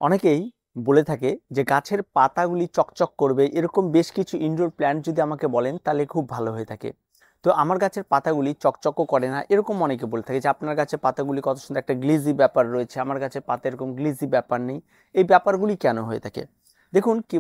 অনেকেই বলে থাকে যে গাছের পাতাগুলি চকচক করবে, এরকম বেশ কিছু ইনডোর প্ল্যান্ট যদি আমাকে বলেন তাহলে খুব ভালো হয়ে থাকে। তো আমার গাছের পাতাগুলি চকচকও করে না, এরকম অনেকে বলে থাকে যে আপনার গাছের পাতাগুলি কত সুন্দর, একটা গ্লিজি ব্যাপার রয়েছে, আমার গাছের পাতা এরকম গ্লিজি ব্যাপার নেই। এই ব্যাপারগুলি কেন হয়ে থাকে? দেখুন কি,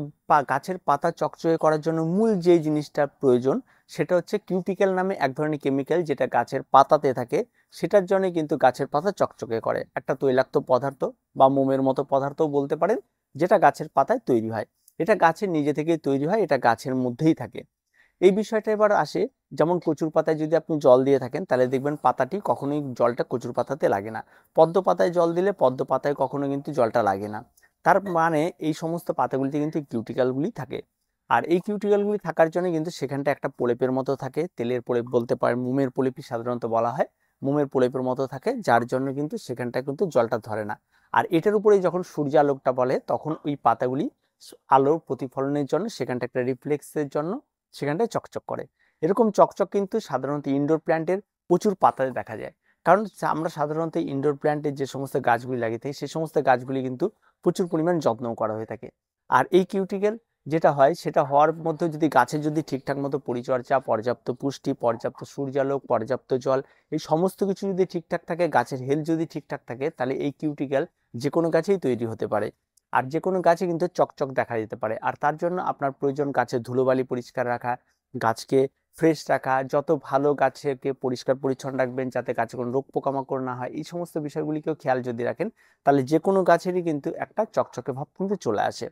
গাছের পাতা চকচকে করার জন্য মূল যে জিনিসটা প্রয়োজন সেটা হচ্ছে কিউটিকেল নামে এক ধরনের কেমিক্যাল, যেটা গাছের পাতাতে থাকে। সেটার জন্য কিন্তু গাছের পাতা চকচকে করে, একটা তৈলাক্ত পদার্থ বা মোমের মতো পদার্থও বলতে পারেন, যেটা গাছের পাতায় তৈরি হয়। এটা গাছের নিজে থেকেই তৈরি হয়, এটা গাছের মধ্যেই থাকে। এই বিষয়টা এবার আসে, যেমন কচুর পাতায় যদি আপনি জল দিয়ে থাকেন তাহলে দেখবেন পাতাটি কখনোই জলটা কচুর পাতাতে লাগে না। পদ্ম পাতায় জল দিলে পদ্ম পাতায় কখনো কিন্তু জলটা লাগে না। তার মানে এই সমস্ত পাতাগুলিতে কিন্তু কিউটিক্যালগুলি থাকে। আর এই কিউটিক্যালগুলি থাকার জন্য কিন্তু সেখানটা একটা প্রলেপের মতো থাকে, তেলের প্রলেপ বলতে পারেন, মোমের প্রলেপই সাধারণত বলা হয়, মোমের প্রলেপের মতো থাকে, যার জন্য কিন্তু সেখানটা কিন্তু জলটা ধরে না। আর এটার উপরে যখন সূর্যালোকটা বলে তখন ওই পাতাগুলি আলোর প্রতিফলনের জন্য সেখানটা একটা রিফ্লেক্সের জন্য সেখানটায় চকচক করে। এরকম চকচক কিন্তু সাধারণত ইনডোর প্ল্যান্টের প্রচুর পাতায় দেখা যায়। কারণ আমরা সাধারণত ইনডোর প্ল্যান্টের যে সমস্ত গাছগুলি লাগিয়ে থাকি সেই সমস্ত গাছগুলি কিন্তু প্রচুর পরিমাণ যত্ন করা হয়ে থাকে। আর এই কিউটিকেল যেটা হয় সেটা হওয়ার মধ্যে যদি গাছের যদি ঠিকঠাক মতো পরিচর্যা, পর্যাপ্ত পুষ্টি, পর্যাপ্ত সূর্যালোক, পর্যাপ্ত জল, এই সমস্ত কিছু যদি ঠিকঠাক থাকে, গাছের হেলথ যদি ঠিকঠাক থাকে, তাহলে এই কিউটিকেল যে কোনো গাছেই তৈরি হতে পারে। আর যে কোনো গাছে কিন্তু চকচক দেখা যেতে পারে। আর তার জন্য আপনার প্রয়োজন গাছের ধুলোবালি পরিষ্কার রাখা, গাছকে ফ্রেশ রাখা, যত ভালো গাছকে পরিষ্কার পরিচ্ছন্ন রাখবেন যাতে গাছে কোনো রোগ পোকামাকড় না হয়, এই সমস্ত বিষয়গুলিকেও খেয়াল যদি রাখেন তাহলে যে কোনো গাছেরই কিন্তু একটা চকচকে ভাব কিন্তু চলে আসে।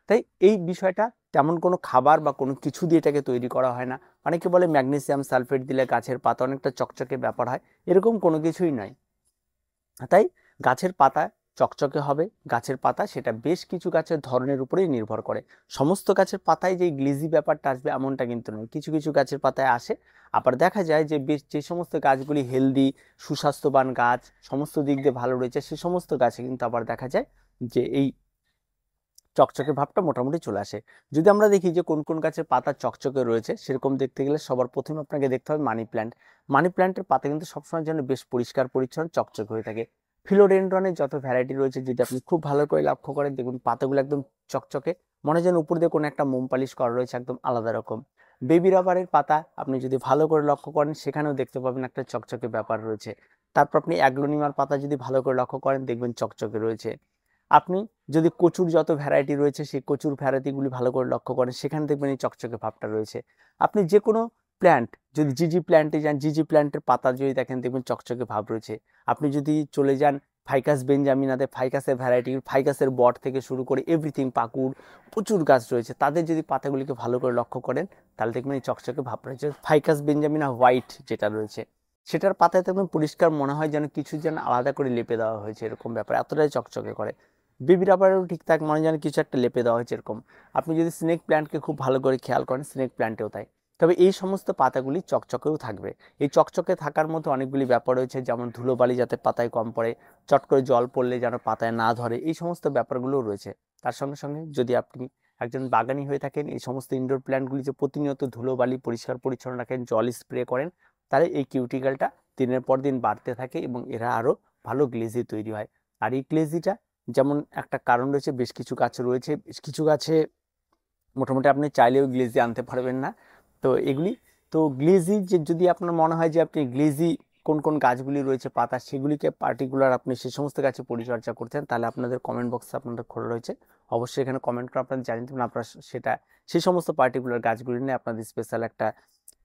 তাই এই বিষয়টা তেমন কোনো খাবার বা কোনো কিছু দিয়ে এটাকে তৈরি করা হয় না। অনেকে বলে ম্যাগনেসিয়াম সালফেট দিলে গাছের পাতা অনেকটা চকচকে ব্যাপার হয়, এরকম কোনো কিছুই নয়। তাই গাছের পাতা চকচকে হবে, গাছের পাতা সেটা বেশ কিছু গাছের ধরনের উপরেই নির্ভর করে। সমস্ত গাছের পাতায় যে গ্লিজি ব্যাপারটা আসবে এমনটা কিন্তু নয়, কিছু কিছু গাছের পাতায় আসে। আবার দেখা যায় যে বেশ যে সমস্ত গাছগুলি হেলদি, সুস্বাস্থ্যবান গাছ, সমস্ত দিক দিয়ে ভালো রয়েছে, সে সমস্ত গাছে কিন্তু আবার দেখা যায় যে এই চকচকে ভাবটা মোটামুটি চলে আসে। যদি আমরা দেখি যে কোন কোন গাছের পাতা চকচকে রয়েছে, সেরকম দেখতে গেলে সবার প্রথমে আপনাকে দেখতে হবে মানি প্ল্যান্ট। মানি প্ল্যান্টের পাতা কিন্তু সবসময় জন্য বেশ পরিষ্কার পরিচ্ছন্ন চকচকে হয়ে থাকে। ফিলোডেন্ড্রনের যত ভ্যারাইটি রয়েছে যদি আপনি খুব ভালো করে লক্ষ্য করেন, দেখুন পাতাগুলো একদম চকচকে, মনে হয় যেন উপর দিয়ে কোনো একটা মোম পালিশ করা রয়েছে, একদম আলাদা রকম। বেবি রাবারের পাতা আপনি যদি ভালো করে লক্ষ্য করেন সেখানেও দেখতে পাবেন একটা চকচকে ব্যাপার রয়েছে। তারপর আপনি অ্যাগ্লোনিমার পাতা যদি ভালো করে লক্ষ্য করেন দেখবেন চকচকে রয়েছে। আপনি যদি কচুর যত ভ্যারাইটি রয়েছে সেই কচুর ভ্যারাইটিগুলি ভালো করে লক্ষ্য করেন সেখানে দেখবেন এই চকচকে ভাবটা রয়েছে। আপনি যে কোনো প্ল্যান্ট যদি জিজি প্ল্যান্টে যান, জিজি প্ল্যান্টের পাতা যদি দেখেন দেখবেন চকচকে ভাব রয়েছে। আপনি যদি চলে যান ফাইকাস বেঞ্জামিনাতে, ফাইকাসের ভ্যারাইটি, ফাইকাসের বট থেকে শুরু করে এভরিথিং, পাকুড়, প্রচুর গাছ রয়েছে, তাদের যদি পাতাগুলিকে ভালো করে লক্ষ্য করেন তাহলে দেখবেন এই চকচকে ভাব রয়েছে। ফাইকাস বেঞ্জামিনা হোয়াইট যেটা রয়েছে সেটার পাতায় দেখবেন পরিষ্কার মনে হয় যেন কিছু যেন আলাদা করে লেপে দেওয়া হয়েছে, এরকম ব্যাপার, এতটাই চকচকে করে। বেবি রাবারেও ঠিকঠাক মনে যেন কিছু একটা লেপে দেওয়া হয়েছে এরকম। আপনি যদি স্নেক প্ল্যান্টকে খুব ভালো করে খেয়াল করেন, স্নেক প্ল্যান্টেও তাই। তবে এই সমস্ত পাতাগুলি চকচকেও থাকবে। এই চকচকে থাকার মধ্যে অনেকগুলি ব্যাপার রয়েছে, যেমন ধুলোবালি যাতে পাতায় কম পড়ে, চট করে জল পড়লে যেন পাতায় না ধরে, এই সমস্ত ব্যাপারগুলোও রয়েছে। তার সঙ্গে সঙ্গে যদি আপনি একজন বাগানি হয়ে থাকেন, এই সমস্ত ইনডোর প্ল্যান্টগুলি যে প্রতিনিয়ত ধুলোবালি পরিষ্কার পরিচ্ছন্ন রাখেন, জল স্প্রে করেন, তাহলে এই কিউটিক্যালটা দিনের পর দিন বাড়তে থাকে এবং এরা আরও ভালো গ্লেজি তৈরি হয়। আর এই গ্লেজিটা যেমন একটা কারণ রয়েছে, বেশ কিছু গাছ রয়েছে, বেশ কিছু গাছে মোটামুটি আপনি চাইলেও গ্লেজি আনতে পারবেন না। তো এগুলি, তো গ্লেজি যে যদি আপনার মনে হয় যে আপনি গ্লেজি কোন কোন গাছগুলি রয়েছে পাতা সেগুলিকে পার্টিকুলার আপনি সে সমস্ত গাছে পরিচর্যা করছেন, তাহলে আপনাদের কমেন্ট বক্সে আপনাদের খোলা রয়েছে, অবশ্যই এখানে কমেন্ট করে আপনাদের জানিয়ে দেবেন আপনারা সেটা সেই সমস্ত পার্টিকুলার গাছগুলি নিয়ে আপনাদের স্পেশাল একটা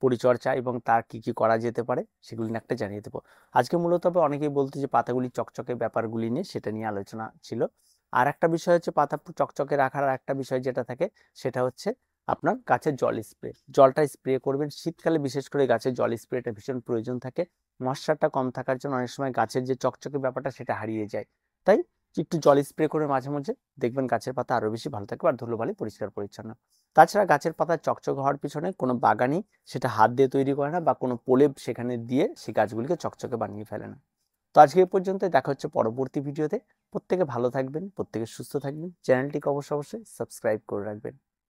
পরিচর্যা এবং তার কি কি করা যেতে পারে সেগুলি নিয়ে একটা জানিয়ে দেবো। আজকে মূলত অনেকেই বলতে যে পাতাগুলি চকচকে ব্যাপারগুলি নিয়ে সেটা নিয়ে আলোচনা ছিল। আর একটা বিষয় হচ্ছে পাতা চকচকে রাখার একটা বিষয় যেটা থাকে সেটা হচ্ছে আপনার গাছের জল স্প্রে, জলটা স্প্রে করবেন শীতকালে, বিশেষ করে গাছের জল স্প্রেটা ভীষণ প্রয়োজন থাকে। ময়েশ্চারটা কম থাকার জন্য অনেক সময় গাছের যে চকচকে ব্যাপারটা সেটা হারিয়ে যায়। তাই একটু জল স্প্রে করে মাঝে মাঝে দেখবেন গাছের পাতা আরো বেশি ভালো থাকবে আর ধুলোবালি পরিষ্কার পরিচ্ছন্ন। তাছাড়া গাছের পাতা চকচকে হওয়ার পিছনে কোনো বাগানই সেটা হাত দিয়ে তৈরি করে না বা কোনো প্রলেপ সেখানে দিয়ে সেই গাছগুলিকে চকচকে বানিয়ে ফেলে না। তো আজকে এই পর্যন্ত, দেখা হচ্ছে পরবর্তী ভিডিওতে। প্রত্যেকে ভালো থাকবেন, প্রত্যেকে সুস্থ থাকবেন, চ্যানেলটিকে অবশ্যই সাবস্ক্রাইব করে রাখবেন।